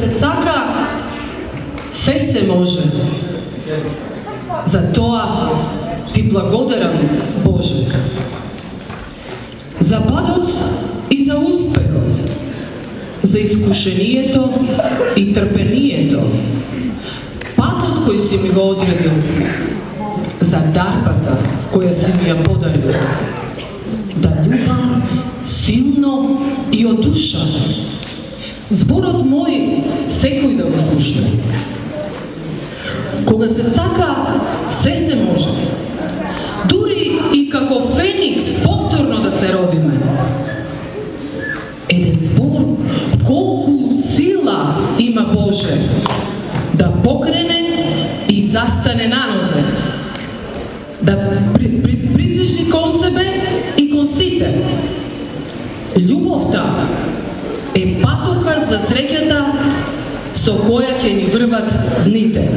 се сака, се се може. За тоа ти благодарам, Боже. За падот и за успехот, за искушението и трпението, патот кој си ми го одредил, за дарбата која си ми ја подарил, да љубам силно и од душа. Зборот мој секој да го слушне. Кога се сака, се може. Дури и како феникс повторно да се родиме. Еден збор, колку сила има Боже да покрене и застане на нозе, да придвижи кон себе и кон сите. Љубовта е патока за среќата со која ќе ни врват дните.